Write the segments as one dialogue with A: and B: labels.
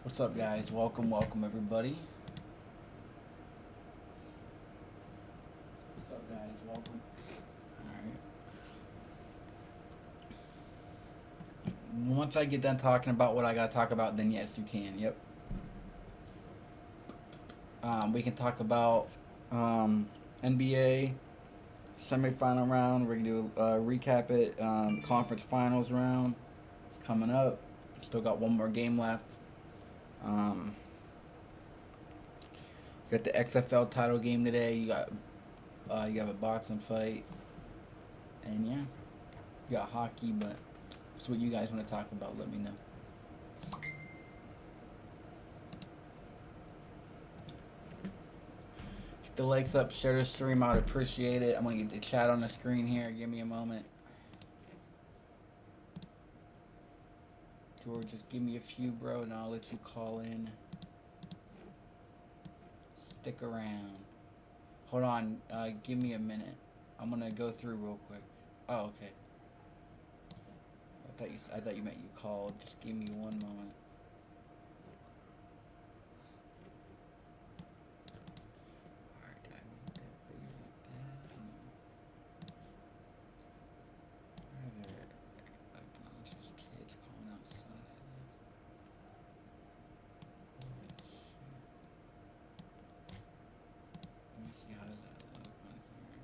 A: What's up, guys? Welcome everybody. What's up, guys? Welcome. All right. Once I get done talking about what I gotta talk about, then yes, you can. Yep. We can talk about NBA semifinal round. We're gonna do recap it. Conference finals round. It's coming up. Still got one more game left. Um, you got the XFL title game today. You have a boxing fight, and yeah, you got hockey. But it's what you guys want to talk about. Let me know. Keep the likes up, share the stream. I'd appreciate it. I'm gonna get the chat on the screen here. Give me a moment. George, just give me a few, bro, and I'll let you call in. Stick around. Hold on. Give me a minute. I'm gonna go through real quick. Oh, okay. I thought you meant you called. Just give me one moment. Alright, did I make that bigger like that? No. Where are there obnoxious kids calling outside? Holy shit. Let me see, how does that look on here?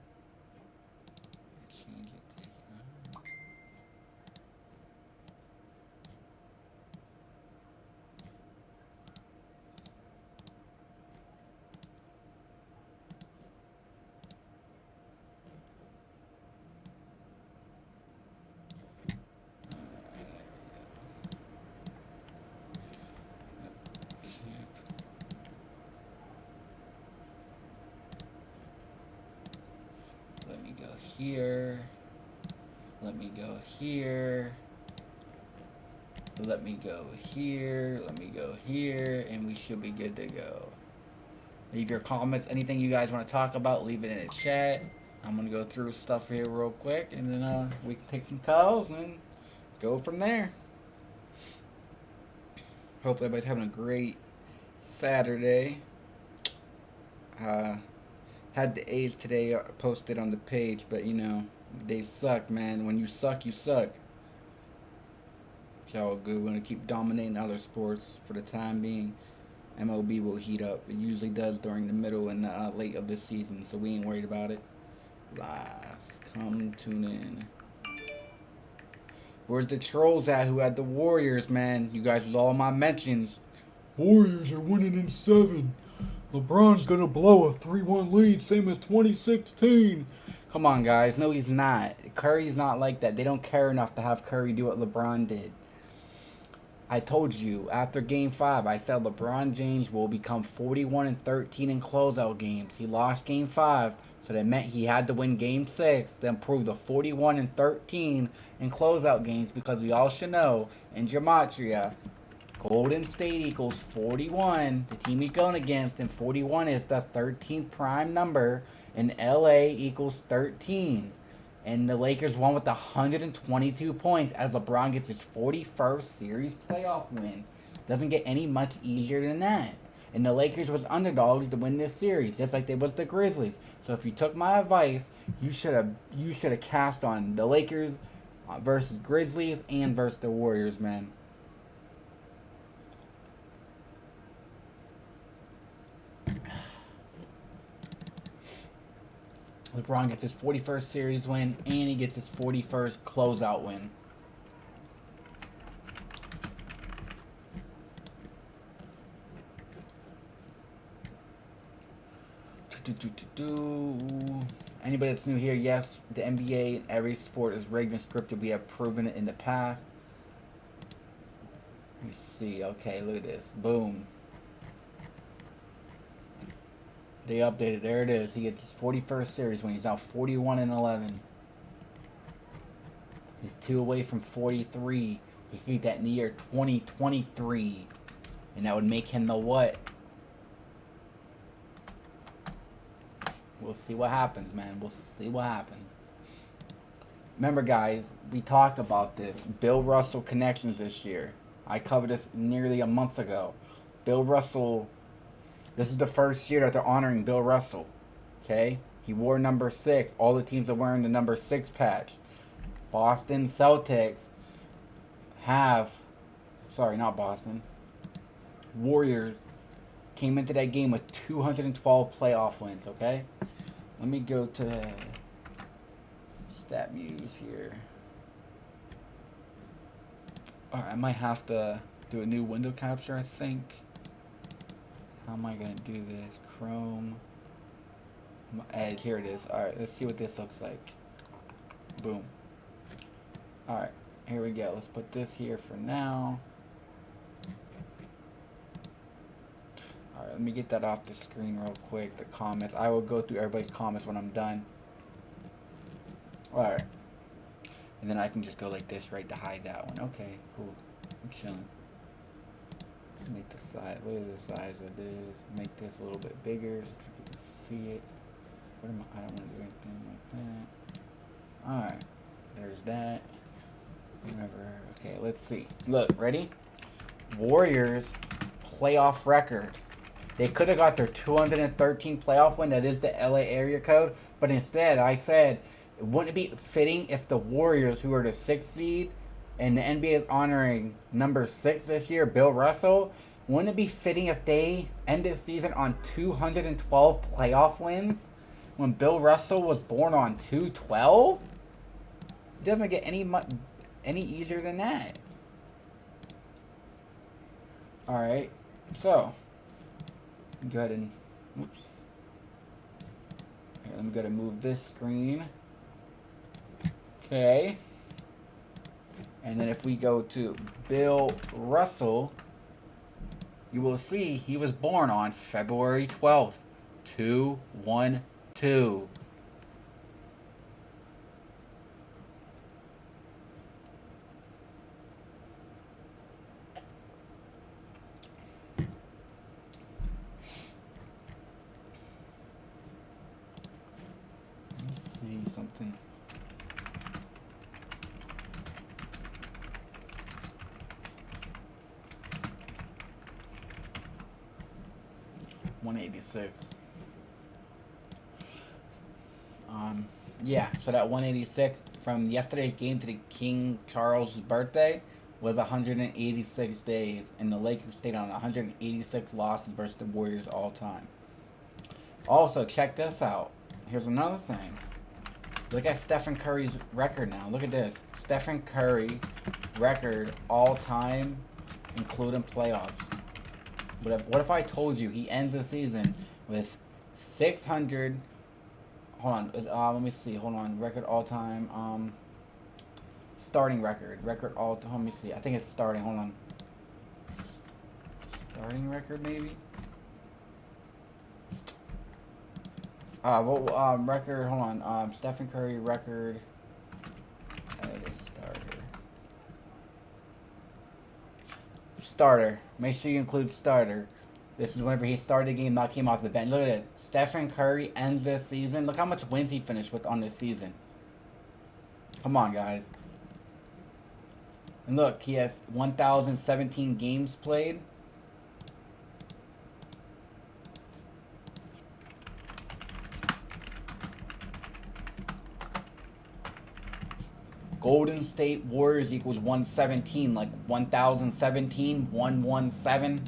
A: Change it to let me go here. Let me go here. Let me go here. Let me go here. And we should be good to go. Leave your comments. Anything you guys want to talk about, leave it in the chat. I'm going to go through stuff here real quick. And then we can take some calls and go from there. Hopefully everybody's having a great Saturday. Had the A's today posted on the page, but you know, they suck, man. When you suck, you suck. It's all good. We're going to keep dominating other sports for the time being. MLB will heat up. It usually does during the middle and late of the season, so we ain't worried about it. Live. Come tune in. Where's the trolls at who had the Warriors, man? You guys with all my mentions. Warriors are winning in 7. LeBron's gonna blow a 3-1 lead, same as 2016. Come on, guys. No, he's not. Curry's not like that. They don't care enough to have Curry do what LeBron did. I told you after Game 5, I said LeBron James will become 41-13 in closeout games. He lost Game 5, so that meant he had to win Game 6 to improve to 41-13 in closeout games, because we all should know in Gematria, Golden State equals 41, the team he's going against, and 41 is the 13th prime number, and LA equals 13. And the Lakers won with 122 points as LeBron gets his 41st series playoff win. Doesn't get any much easier than that. And the Lakers was underdogs to win this series, just like they was the Grizzlies. So if you took my advice, you should have cast on the Lakers versus Grizzlies and versus the Warriors, man. LeBron gets his 41st series win, and he gets his 41st closeout win. Anybody that's new here, yes, the NBA and every sport is rigged and scripted. We have proven it in the past. Let me see. Okay, look at this. Boom. They updated. There it is. He gets his 41st series when he's now 41-11. He's 2 away from 43. He could get that in the year 2023. And that would make him the what? We'll see what happens, man. We'll see what happens. Remember, guys, we talked about this. Bill Russell connections this year. I covered this nearly a month ago. Bill Russell. This is the first year that they're honoring Bill Russell. Okay? He wore number 6. All the teams are wearing the number 6 patch. Boston Celtics have. Sorry, not Boston. Warriors came into that game with 212 playoff wins, okay? Let me go to Stat Muse here. Alright, I might have to do a new window capture, I think. How am I going to do this? Chrome. Edge, here it is. Alright, let's see what this looks like. Boom. Alright, here we go. Let's put this here for now. Alright, let me get that off the screen real quick. The comments. I will go through everybody's comments when I'm done. Alright. And then I can just go like this, right, to hide that one. Okay, cool. I'm chilling. Make the size. What is the size of this? Make this a little bit bigger so people can see it. What am I don't want to do anything like that. Alright. There's that. Whatever. Okay, let's see. Look, ready? Warriors playoff record. They could have got their 213 playoff win. That is the LA area code. But instead, I said, wouldn't it be fitting if the Warriors, who are the 6th seed, and the NBA is honoring number 6 this year, Bill Russell, wouldn't it be fitting if they end the season on 212 playoff wins when Bill Russell was born on 212? It doesn't get any easier than that. Alright, so go ahead and oops. Here, let me go ahead and move this screen. Okay. And then if we go to Bill Russell, you will see he was born on February 12th, 212. Something. $186. Yeah, so that 186 from yesterday's game to the King Charles' birthday was 186 days, and the Lakers stayed on 186 losses versus the Warriors all time. Also, check this out. Here's another thing. Look at Stephen Curry's record now. Look at this. Stephen Curry record all time, including playoffs. What if I told you he ends the season with 600... Hold on. Let me see. Hold on. Record all time. Starting record. Record all time. Let me see. I think it's starting. Hold on. Starting record, maybe? Record, hold on. Stephen Curry record. Starter. Make sure you include starter. This is whenever he started the game, not came off the bench. Look at it. Stephen Curry ends this season. Look how much wins he finished with on this season. Come on, guys. And look, he has 1,017 games played. Golden State Warriors equals 117, like 1,017, 117.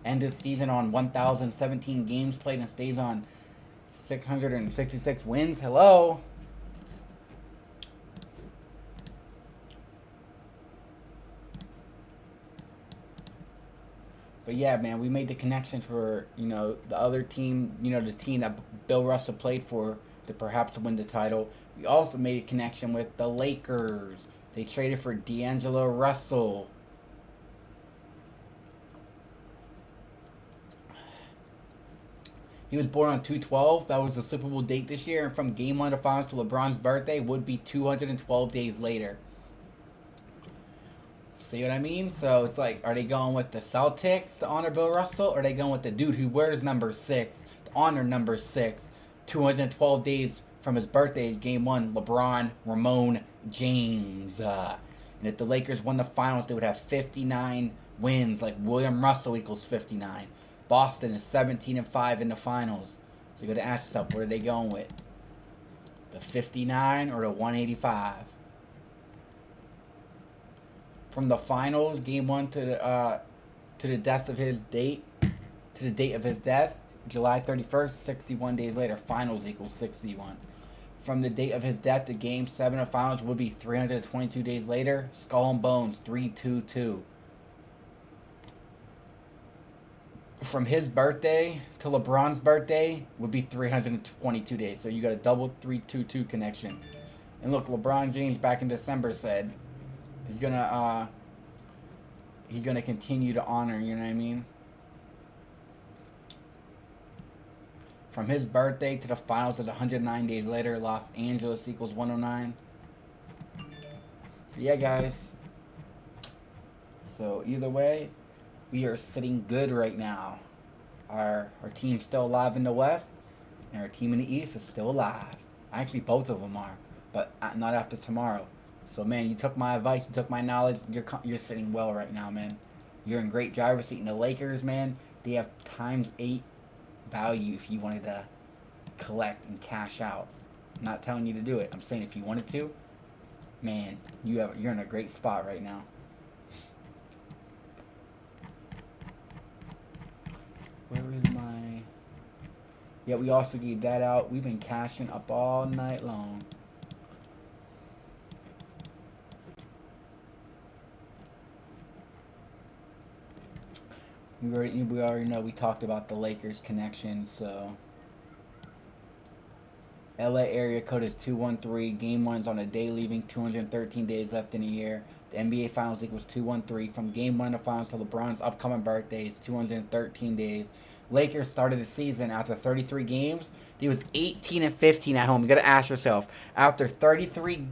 A: End this season on 1,017 games played and stays on 666 wins. Hello? But yeah, man, we made the connection for, the other team, the team that Bill Russell played for to perhaps win the title. We also made a connection with the Lakers. They traded for D'Angelo Russell. He was born on 2/12. That was the Super Bowl date this year. And from Game 1 of the Finals to LeBron's birthday would be 212 days later. See what I mean? So it's like, are they going with the Celtics to honor Bill Russell? Or are they going with the dude who wears number 6 to honor number 6? 212 days from his birthday, Game 1, LeBron Ramon James. And if the Lakers won the Finals, they would have 59 Wins like William Russell equals 59. Boston is 17-5 in the finals. So you got to ask yourself, what are they going with? The 59 or the 185? From the finals, game one to the death of his date, to the date of his death, July 31st, 61 days later, finals equals 61. From the date of his death to game 7 of finals would be 322 days later, skull and bones, 322. From his birthday to LeBron's birthday would be 322 days. So you got a double 322 connection. And look, LeBron James back in December said he's gonna continue to honor, you know what I mean? From his birthday to the finals at 109 days later, Los Angeles equals 109. So yeah, guys. So either way, we are sitting good right now. Our team's still alive in the West, and our team in the East is still alive. Actually, both of them are, but not after tomorrow. So, man, you took my advice, you took my knowledge. You're sitting well right now, man. You're in great driver's seat. And the Lakers, man, they have ×8 value if you wanted to collect and cash out. I'm not telling you to do it. I'm saying if you wanted to, man, you're in a great spot right now. Where is my... Yeah, we also gave that out. We've been cashing up all night long. We already know we talked about the Lakers connection, so... LA area code is 213. Game 1 is on a day leaving 213 days left in a year. The NBA Finals equals 213. From Game 1 of the Finals to LeBron's upcoming birthday is 213 days. Lakers started the season after 33 games. He was 18-15 at home. You got to ask yourself, after 33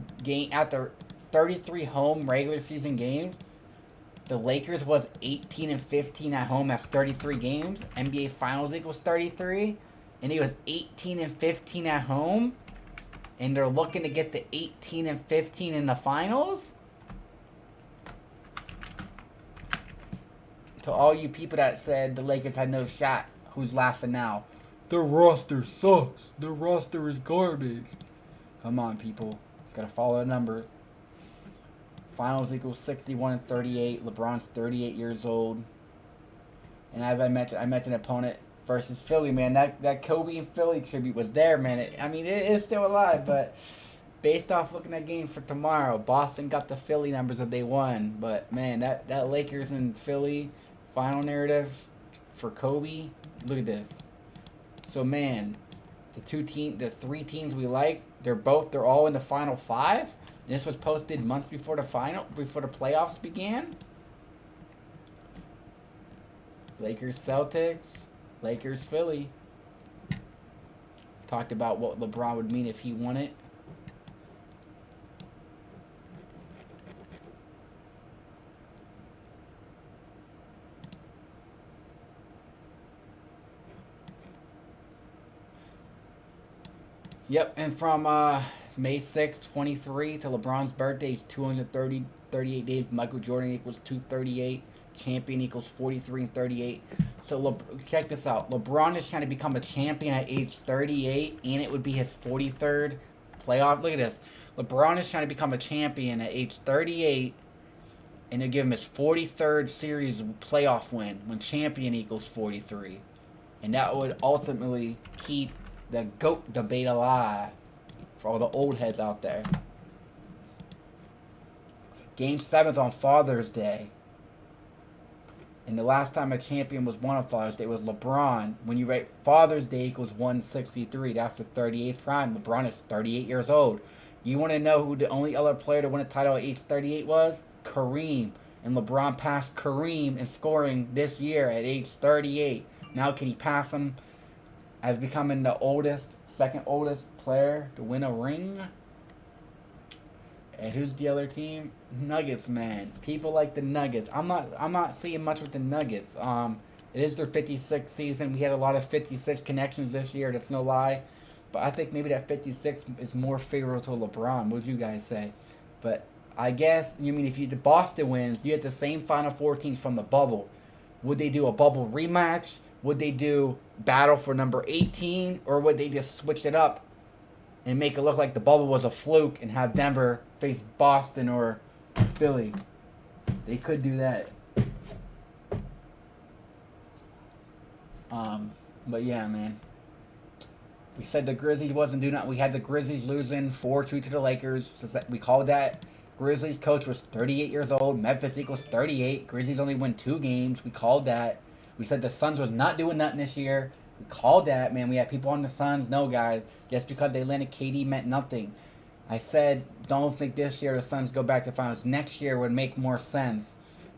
A: home regular season games, the Lakers was 18-15 at home. That's 33 games. NBA Finals equals 33. And he was 18-15 at home. And they're looking to get to 18-15 in the finals. To all you people that said the Lakers had no shot, who's laughing now? Their roster sucks. Their roster is garbage. Come on, people. It's got to follow the numbers. Finals equals 61-38. LeBron's 38 years old. And as I mentioned opponent versus Philly, man. That Kobe and Philly tribute was there, man. It is still alive, but based off looking at game for tomorrow, Boston got the Philly numbers if they won. But, man, that Lakers and Philly final narrative for Kobe, look at this. So, man, the three teams we like, they're all in the final 5. And this was posted months before the playoffs began. Lakers Celtics, Lakers Philly. Talked about what LeBron would mean if he won it. Yep, and from May 6th, 23 to LeBron's birthday is 38 days. Michael Jordan equals 238. Champion equals 43-38. So check this out. LeBron is trying to become a champion at age 38, and it would be his 43rd playoff. Look at this. LeBron is trying to become a champion at age 38, and they'll give him his 43rd series playoff win when champion equals 43. And that would ultimately keep the GOAT debate alive for all the old heads out there. Game 7 is on Father's Day. And the last time a champion was won on Father's Day was LeBron. When you write Father's Day equals 163, that's the 38th prime. LeBron is 38 years old. You want to know who the only other player to win a title at age 38 was? Kareem. And LeBron passed Kareem in scoring this year at age 38. Now can he pass him as becoming the second oldest player to win a ring? And who's the other team? Nuggets, man. People like the Nuggets. I'm not seeing much with the Nuggets. It is their 56th season. We had a lot of 56 connections this year. That's no lie. But I think maybe that 56 is more favorable to LeBron. What do you guys say? But I guess, you mean if the Boston wins, you get the same Final Four teams from the bubble. Would they do a bubble rematch? Would they do battle for number 18? Or would they just switch it up and make it look like the bubble was a fluke and have Denver face Boston or Philly? They could do that. But yeah, man. We said the Grizzlies wasn't doing that. We had the Grizzlies losing 4-2 to the Lakers. So we called that. Grizzlies coach was 38 years old. Memphis equals 38. Grizzlies only win 2 games. We called that. We said the Suns was not doing nothing this year. We called that, man. We had people on the Suns. No, guys. Just because they landed KD meant nothing. I said, don't think this year the Suns go back to finals. Next year would make more sense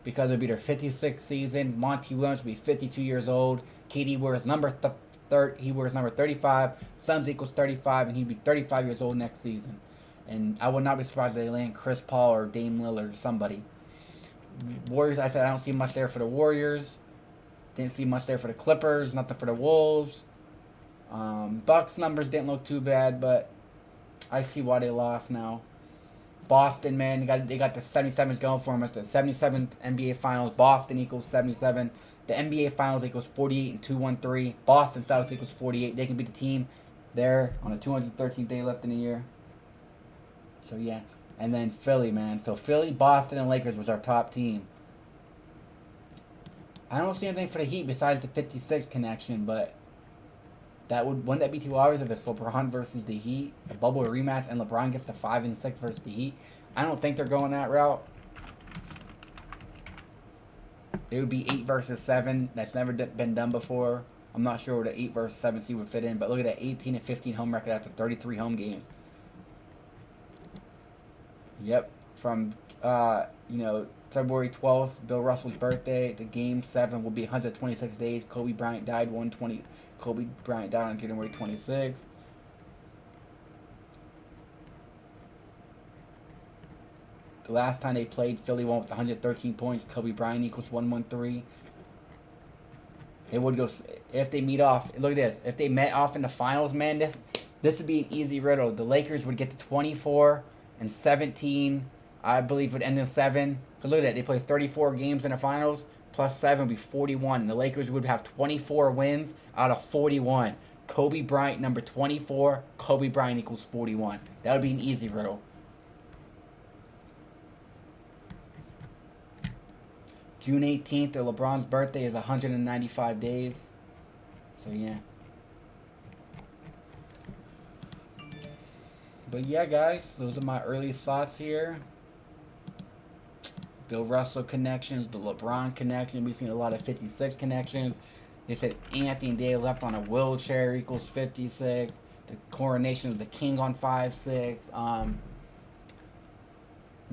A: because it would be their 56th season. Monty Williams would be 52 years old. KD wears number 35. Suns equals 35, and he'd be 35 years old next season. And I would not be surprised if they land Chris Paul or Dame Lillard or somebody. Warriors, I said I don't see much there for the Warriors. Didn't see much there for the Clippers. Nothing for the Wolves. Bucks numbers didn't look too bad, but I see why they lost now. Boston, man, they got the 77s going for them. It's the 77th NBA Finals. Boston equals 77. The NBA Finals equals 48 and 2-1-3. Boston Celtics equals 48. They can beat the team there on the 213th day left in the year. So, yeah. And then Philly, man. So, Philly, Boston, and Lakers was our top team. I don't see anything for the Heat besides the 56 connection, but wouldn't that be too obvious if it's LeBron versus the Heat, a bubble rematch, and LeBron gets the 5 and 6 versus the Heat? I don't think they're going that route. It would be 8 versus 7. That's never been done before. I'm not sure where the 8 versus 7 seed would fit in, but look at that 18 and 15 home record after 33 home games. Yep, from February 12th, Bill Russell's birthday. The game 7 will be 126 days. Kobe Bryant died on January 26th. The last time they played, Philly won with 113 points. Kobe Bryant equals 113. They would go if they meet off. Look at this. If they met off in the finals, man, this would be an easy riddle. The Lakers would get to 24 and 17. I believe would end in 7. Because look at that. They play 34 games in the finals. Plus 7 would be 41. And the Lakers would have 24 wins out of 41. Kobe Bryant, number 24. Kobe Bryant equals 41. That would be an easy riddle. June 18th, LeBron's birthday is 195 days. So, yeah. But, yeah, guys, those are my early thoughts here. Bill Russell connections, the LeBron connection. We've seen a lot of 56 connections. They said Anthony Davis left on a wheelchair equals 56. The coronation of the king on 5-6.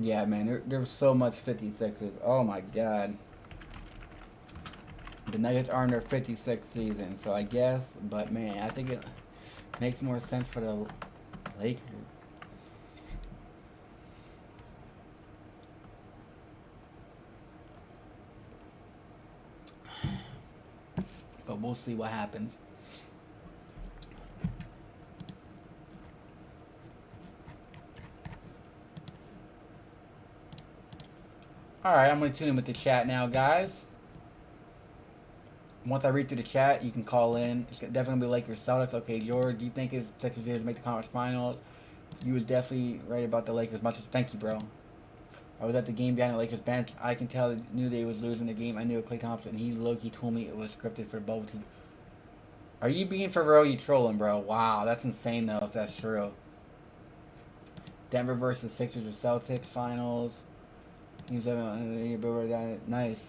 A: Yeah, man, there was so much 56s. Oh, my God. The Nuggets are in their 56th season, so I guess. But, man, I think it makes more sense for the Lakers. But we'll see what happens. Alright, I'm going to tune in with the chat now, guys. Once I read through the chat, you can call in. It's definitely going to be Lakers Celtics. Okay, George, do you think it's Texas Rangers make the conference finals? You was definitely right about the Lakers. Thank you, bro. I was at the game behind the Lakers bench. I can tell knew they was losing the game. I knew Klay Thompson. He low-key told me it was scripted for the bubble team. Are you being for real? You trolling, bro. Wow, that's insane, though, if that's true. Denver versus Sixers or Celtics finals. Nice.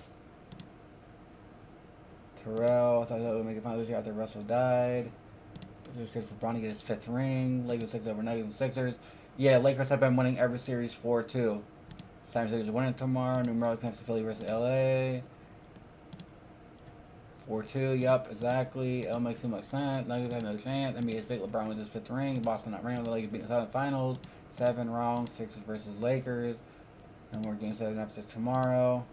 A: Terrell, I thought that would make the finals this year after Russell died. It was good for Bron to get his 5th ring. Lakers 6 over Nuggets and Sixers. Yeah, Lakers have been winning every series 4-2. Simon Sixers are winning tomorrow. Numero connects to Philly versus LA. 4-2, yep, exactly. It makes too much sense. Nuggets have no chance. I mean, it's fake. LeBron wins his 5th ring. Boston not ringing. The Lakers beating the Southern Finals. 7 wrong. Sixers versus Lakers. No more game 7 after tomorrow.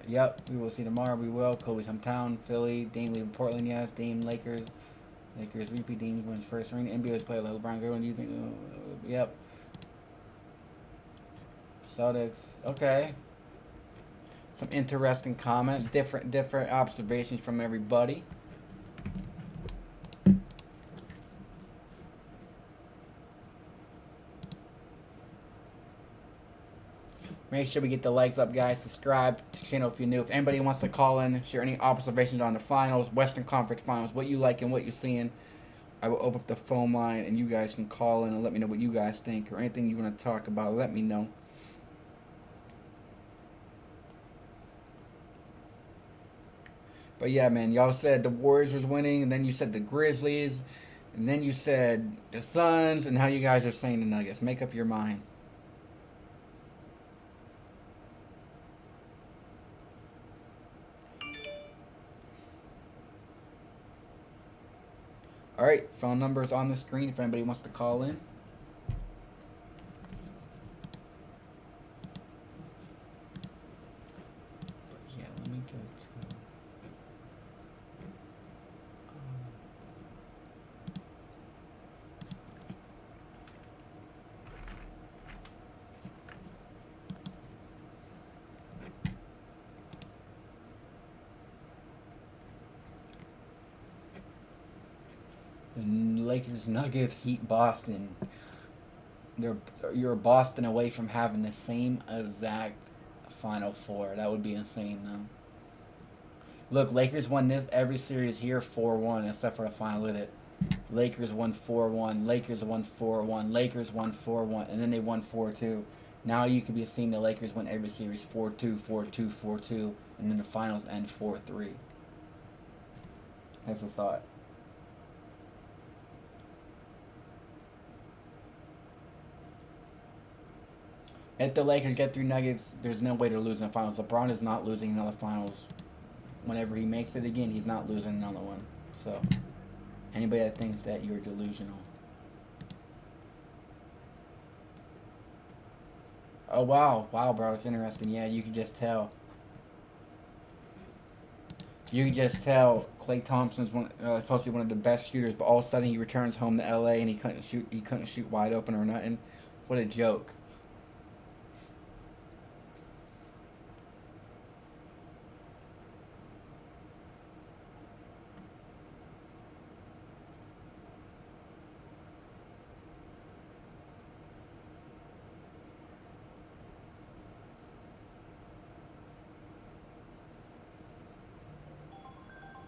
A: Yep, we will see tomorrow. We will. Kobe's hometown, Philly. Dame leaving Portland, yes. Dame, Lakers. Lakers repeat. Dame wins 1st ring. NBA was played like LeBron. Girl, do you think? Yep. Celtics. Okay. Some interesting comments, different observations from everybody. Make sure we get the likes up, guys. Subscribe to the channel if you're new. If anybody wants to call in, share any observations on the finals, Western Conference Finals, what you like and what you're seeing, I will open up the phone line and you guys can call in and let me know what you guys think or anything you want to talk about. Let me know. But yeah, man, y'all said the Warriors was winning, and then you said the Grizzlies, and then you said the Suns, and how you guys are saying the Nuggets. Make up your mind. All right, phone number is on the screen if anybody wants to call in. But yeah, let me go to. The Lakers, Nuggets, Heat, Boston. You're Boston away from having the same exact Final Four. That would be insane, though. Look, Lakers won this every series here 4-1, except for the final with it. Lakers won 4-1. Lakers won 4-1. Lakers won 4-1, and then they won 4-2. Now you could be seeing the Lakers win every series 4-2, 4-2, 4-2, and then the finals end 4-3. That's a thought. If the Lakers get through Nuggets, there's no way to lose in the finals. LeBron is not losing another finals. Whenever he makes it again, he's not losing another one. So, anybody that thinks that, you're delusional. Oh, wow. Wow, bro. It's interesting. Yeah, you can just tell. You can just tell Klay Thompson's supposed to be one of the best shooters, but all of a sudden he returns home to LA and he couldn't shoot. He couldn't shoot wide open or nothing. What a joke.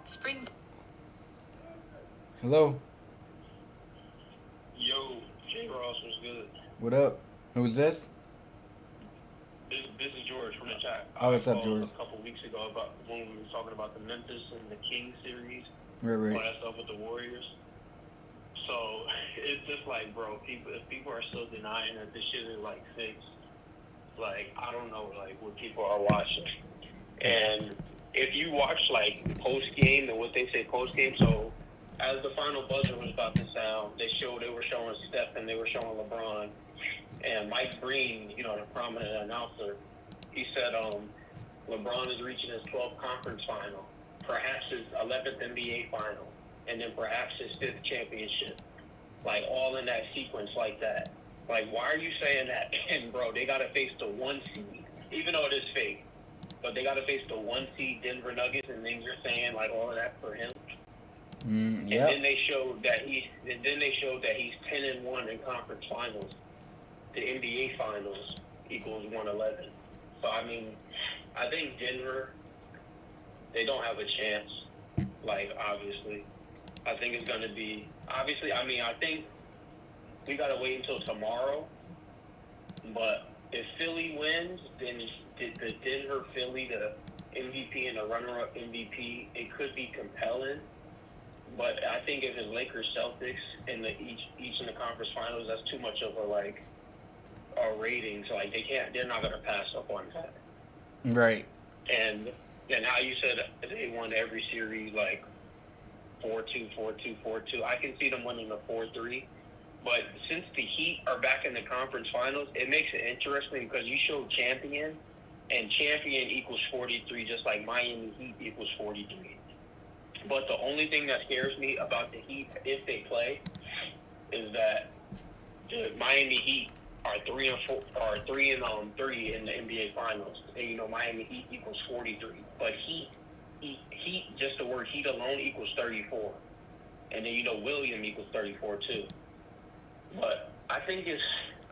A: Spring. Hello.
B: Yo, J. Ross was good.
A: What up? Who's this?
B: This is George from the chat.
A: Oh, what's up,
B: I
A: George?
B: called a couple weeks ago about when we were talking about the Memphis and the Kings series.
A: Right.
B: All that stuff with the Warriors. So it's just like, bro, if people are still denying that this shit is like fixed, like I don't know, like what people are watching. And if you watch like post game and what they say post game, so as the final buzzer was about to sound, they were showing Steph and they were showing LeBron. And Mike Breen, you know, the prominent announcer, he said LeBron is reaching his 12th conference final, perhaps his 11th NBA final, and then perhaps his 5th championship. Like, all in that sequence like that. Like, why are you saying that? And, bro, they got to face the 1 seed, even though it is fake. But they got to face the 1 seed Denver Nuggets, and then you're saying, like, all of that for him.
A: Yep.
B: And then they showed that he's 10-1 in conference finals. The NBA finals equals 111. So I mean, I think Denver, they don't have a chance. Like obviously, I think it's gonna be obviously. I mean, I think we gotta wait until tomorrow. But if Philly wins, then the Denver Philly, the MVP and the runner-up MVP, it could be compelling. But I think if it's Lakers Celtics in each in the conference finals, that's too much of a ratings. Like they're not gonna pass up on that.
A: Right.
B: And how you said they won every series like 4-2, 4-2, 4-2. I can see them winning the 4-3. But since the Heat are back in the conference finals, it makes it interesting because you show champion, and champion equals 43, just like Miami Heat equals 43. But the only thing that scares me about the Heat, if they play, is that the Miami Heat are 3 in the NBA Finals, and Miami Heat equals 43. But Heat, just the word Heat alone equals 34, and then William equals 34 too. But I think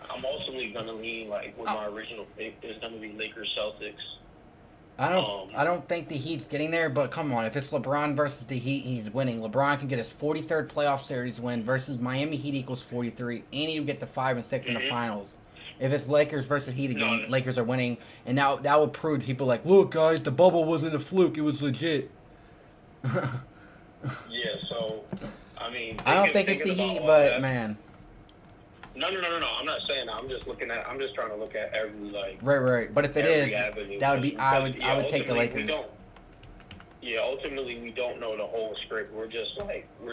B: I'm ultimately gonna lean like with my original pick is gonna be Lakers Celtics.
A: I don't think the Heat's getting there, but come on, if it's LeBron versus the Heat, he's winning. LeBron can get his 43rd playoff series win versus Miami Heat equals 43, and he would get the 5 and 6 in the finals. If it's Lakers versus Heat again, Lakers are winning, and now that would prove to people like, look, guys, the bubble wasn't a fluke; it was legit.
B: Yeah, so I mean,
A: I don't think it's the Heat, but man.
B: No. I'm not saying that. I'm just trying to look at every
A: Right. But if it is,
B: avenue.
A: that would be. I would take the Lakers.
B: Ultimately, we don't know the whole script. We're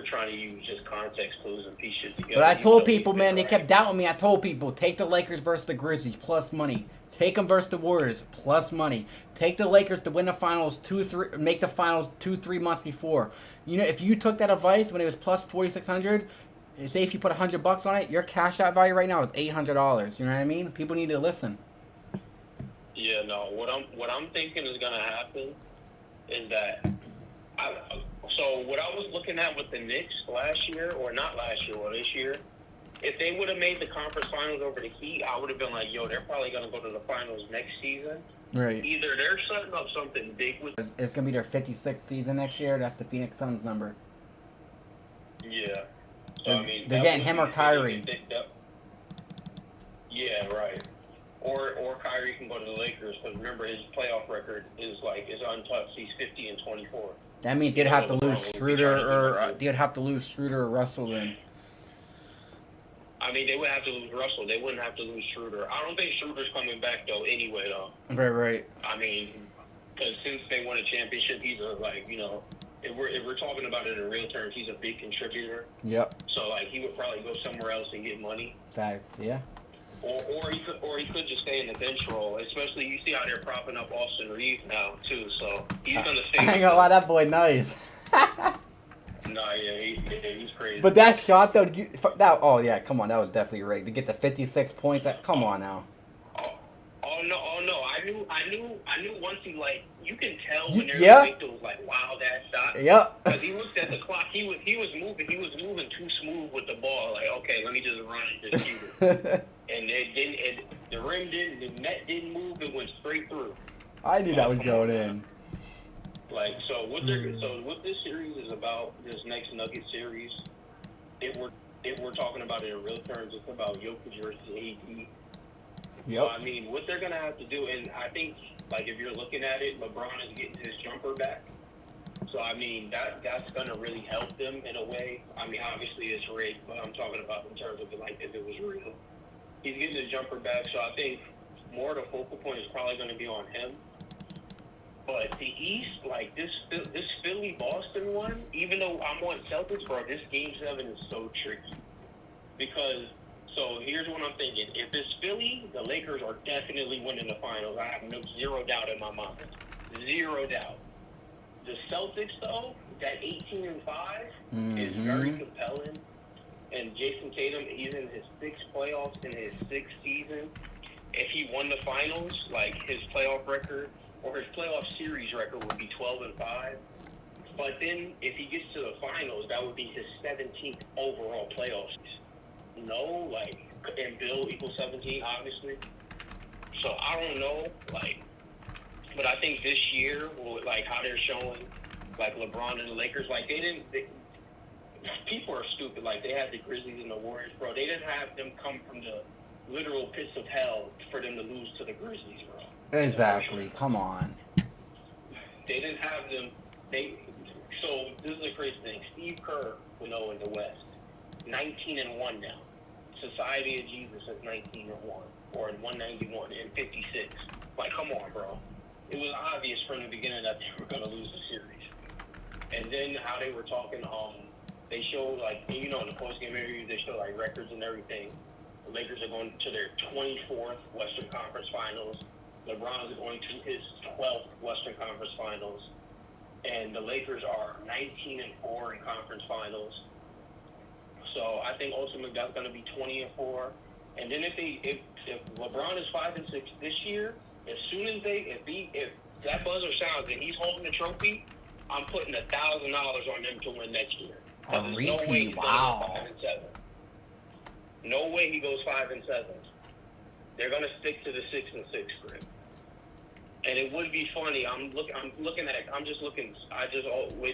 B: trying to use just context clues and piece shit together.
A: But I told people, man, they kept doubting me. I told people, take the Lakers versus the Grizzlies, plus money. Take them versus the Warriors, plus money. Take the Lakers to win the finals make the finals 2-3 months before. If you took that advice when it was plus 4,600, say if you put $100 on it, your cash out value right now is $800. You know what I mean? People need to listen.
B: Yeah, no. What I'm thinking is gonna happen is that so what I was looking at with the Knicks last year, or not last year, or this year, if they would have made the conference finals over the Heat, I would have been like, yo, they're probably gonna go to the finals next season.
A: Right.
B: Either they're setting up something big with.
A: It's gonna be their 56th season next year. That's the Phoenix Suns number.
B: Yeah. So I mean,
A: they're getting him or Kyrie.
B: Yeah, right. Or Kyrie can go to the Lakers, because remember his playoff record is untouched. He's 50-24.
A: That means they'd have to lose Schroeder or Russell then.
B: I mean, they would have to lose Russell. They wouldn't have to lose Schroeder. I don't think Schroeder's coming back though. Anyway, though.
A: Right.
B: I mean, because since they won a championship, he's if we're talking about it in real terms, he's a big contributor.
A: Yep.
B: So he would probably go somewhere else and get money.
A: Facts. Yeah.
B: Or he could just stay in the bench role. Especially, you see how they're propping up Austin Reeves now too. So he's gonna stay.
A: I ain't gonna lie, that boy nice.
B: He's crazy.
A: But that shot though, oh yeah, come on, that was definitely rigged to get the 56 points. Come on now.
B: Oh no! I knew once he you can tell when there's
A: yeah.
B: a victim was wow, that shot.
A: Yep.
B: Because he looked at the clock, he was moving too smooth with the ball. Okay, let me just run and just shoot it. And the rim didn't, the net didn't move. It went straight through.
A: I knew that was going in.
B: So what this series is about, this next Nugget series, if we're talking about it in real terms, it's about Jokic versus AD.
A: Yep.
B: So, I mean, what they're gonna have to do, and I think if you're looking at it, LeBron is getting his jumper back. So I mean that's gonna really help them in a way. I mean, obviously it's rigged, but I'm talking about in terms of if it was real. He's getting his jumper back, so I think more of the focal point is probably going to be on him. But the East, this Philly Boston one, even though I'm on Celtics, bro, this Game 7 is so tricky because. So here's what I'm thinking: if it's Philly, the Lakers are definitely winning the finals. I have zero doubt in my mind, zero doubt. The Celtics, though, that 18-5 is very compelling. And Jason Tatum, he's in his 6th playoffs in his 6th season. If he won the finals, his playoff record or his playoff series record would be 12-5. But then if he gets to the finals, that would be his 17th overall playoff season. And Bill equals 17, obviously. So I don't know, but I think this year, how they're showing, LeBron and the Lakers, people are stupid. They had the Grizzlies and the Warriors, bro. They didn't have them come from the literal pits of hell for them to lose to the Grizzlies, bro.
A: Exactly. Come on.
B: They didn't have them. So this is a crazy thing. Steve Kerr, in the West, 19-1 now. Society of Jesus is 19-1, or 191 and 56. Come on, bro. It was obvious from the beginning that they were going to lose the series. And then how they were talking, they showed, in the post-game interview, they showed, records and everything. The Lakers are going to their 24th Western Conference Finals. LeBron is going to his 12th Western Conference Finals. And the Lakers are 19-4 in conference finals. So I think ultimately that's going to be 20-4. And then if LeBron is 5-6 this year, as soon as if that buzzer sounds and he's holding the trophy, I'm putting $1,000 on them to win next year.
A: A
B: There's
A: repeat,
B: no way he's
A: wow.
B: going 5-7. No way he goes 5-7. They're gonna stick to the 6-6 grid. And it would be funny. With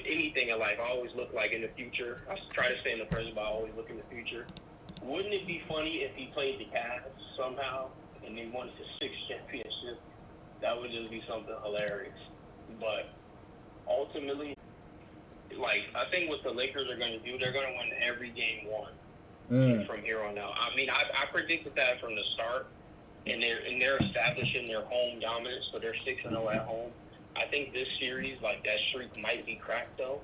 B: anything in life, I always look like in the future. I try to stay in the present, but I always look in the future. Wouldn't it be funny if he played the Cavs somehow and they won his 6th championship? That would just be something hilarious. But ultimately, I think what the Lakers are going to do, they're going to win every game one from here on out. I mean, I predicted that from the start. And they're establishing their home dominance, so they're 6-0 at home. I think this series, that streak might be cracked though.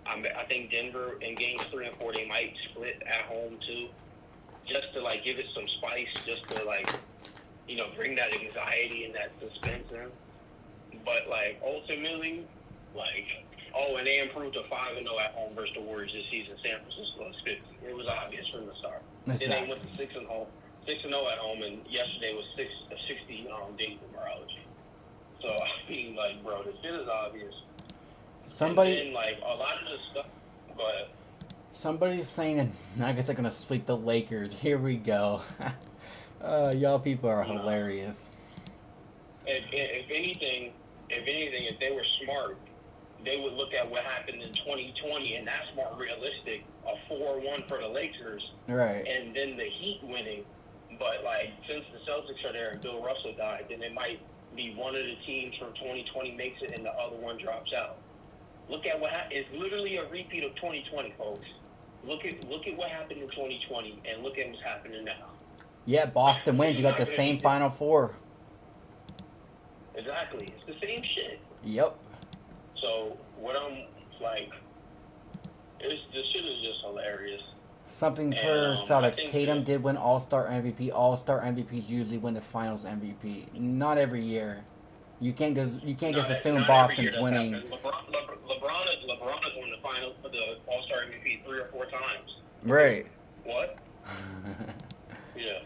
B: I think Denver in games 3 and 4 they might split at home too, just to give it some spice, just to bring that anxiety and that suspense in. But ultimately, and they improved to 5-0 at home versus the Warriors this season. San Francisco was 50. It was obvious from the start. Then they went to 6-0 at home, and yesterday was 60 days numerology. So I mean, bro, this shit is obvious.
A: Somebody,
B: and then, a lot of this stuff. Go ahead.
A: Somebody's saying the Nuggets are gonna sweep the Lakers. Here we go. Y'all people are hilarious.
B: If anything, if they were smart, they would look at what happened in 2020, and that's more realistic. A 4-1 for the Lakers,
A: right?
B: And then the Heat winning. But since the Celtics are there and Bill Russell died, then it might be one of the teams from 2020 makes it and the other one drops out. Look at what it's literally a repeat of 2020, folks. Look at what happened in 2020 and look at what's happening now.
A: Yeah, Boston wins. You got the same Final Four.
B: Exactly, it's the same shit.
A: Yep.
B: So what I'm this shit is just hilarious.
A: Something for Celtics. Tatum did win All-Star MVP. All-Star MVPs usually win the Finals MVP. Not every year. You can't just assume Boston's winning.
B: LeBron has won the Finals for the All-Star MVP 3 or 4 times.
A: Right.
B: What? Yeah.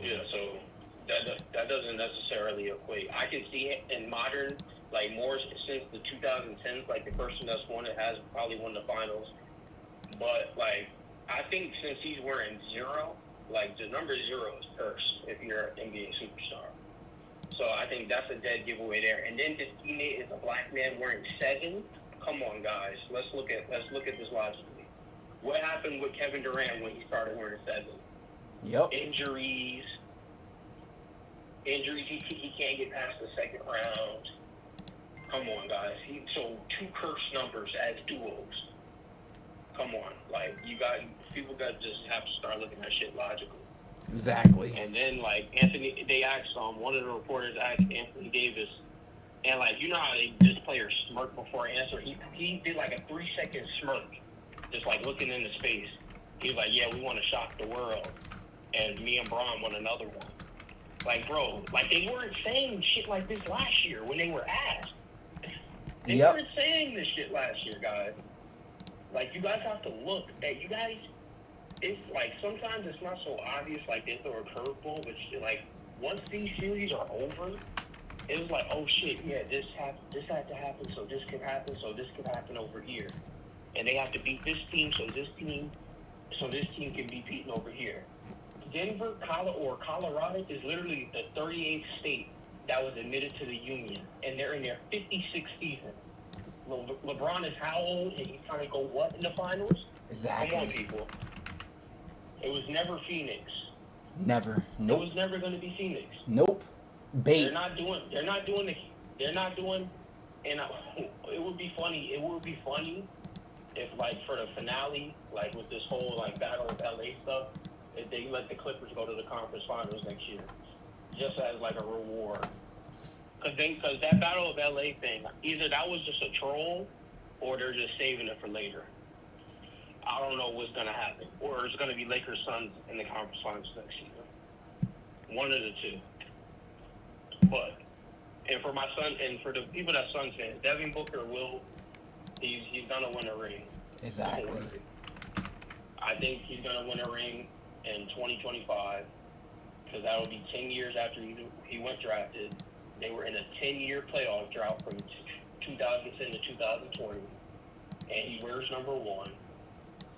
B: Yeah. So that doesn't necessarily equate. I can see it in modern, more since the 2010s. The person that's won it has probably won the Finals. But, I think since he's wearing 0, the number 0 is cursed if you're an NBA superstar. So I think that's a dead giveaway there. And then his teammate is a black man wearing 7. Come on, guys. Let's look at this logically. What happened with Kevin Durant when he started wearing 7?
A: Yep.
B: Injuries. He can't get past the second round. Come on, guys. So 2 cursed numbers as duos. Come on, people got just have to start looking at shit logically.
A: Exactly.
B: And then they asked one of the reporters asked Anthony Davis, and you know how this player smirked before answer. He did a 3-second smirk, just looking into space. He was like, yeah, we want to shock the world, and me and Braun want another one. Bro, they weren't saying shit like this last year when they were asked. They weren't saying this shit last year, guys. You guys have to look at you guys. It's sometimes it's not so obvious. They throw a curveball, but once these series are over, it was oh shit, yeah, this had to happen, so this could happen, so this could happen over here, and they have to beat this team, so this team can be beaten over here. Denver, Colorado is literally the 38th state that was admitted to the union, and they're in their 56th season. LeBron is how old, and he's trying to go what in the finals?
A: Exactly.
B: Come on, people. It was never Phoenix.
A: Never. Nope.
B: It was never going to be Phoenix.
A: Nope. Bait.
B: They're not doing, and it would be funny. It would be funny if, for the finale, with this whole, Battle of LA stuff, if they let the Clippers go to the conference finals next year, just as, a reward. Because that Battle of LA thing, either that was just a troll or they're just saving it for later. I don't know what's going to happen. Or it's going to be Lakers Suns in the conference finals next season. One of the two. But, and for my son, and for the people that Suns fans, Devin Booker he's going to win a ring.
A: Exactly.
B: I think he's going to win a ring. in 2025, because that would be 10 years after he went drafted. They were in a 10-year playoff drought from 2010 to 2020, and he wears number 1.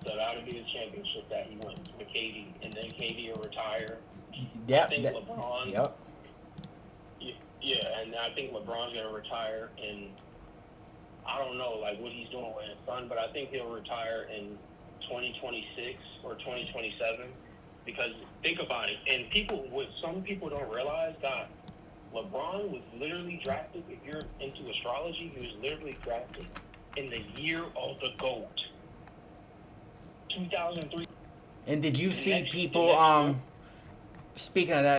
B: So that would be the championship that he wins with KD, and then KD will retire.
A: Yep.
B: I think LeBron.
A: Yep.
B: Yeah, and I think LeBron's gonna retire, and I don't know like what he's doing with his son, but I think he'll retire in 2026 or 2027. Because think about it, and what some people don't realize, God, LeBron was literally drafted. If you're into astrology, he was literally drafted in the year of the GOAT, 2003.
A: And did you see people? Speaking of that.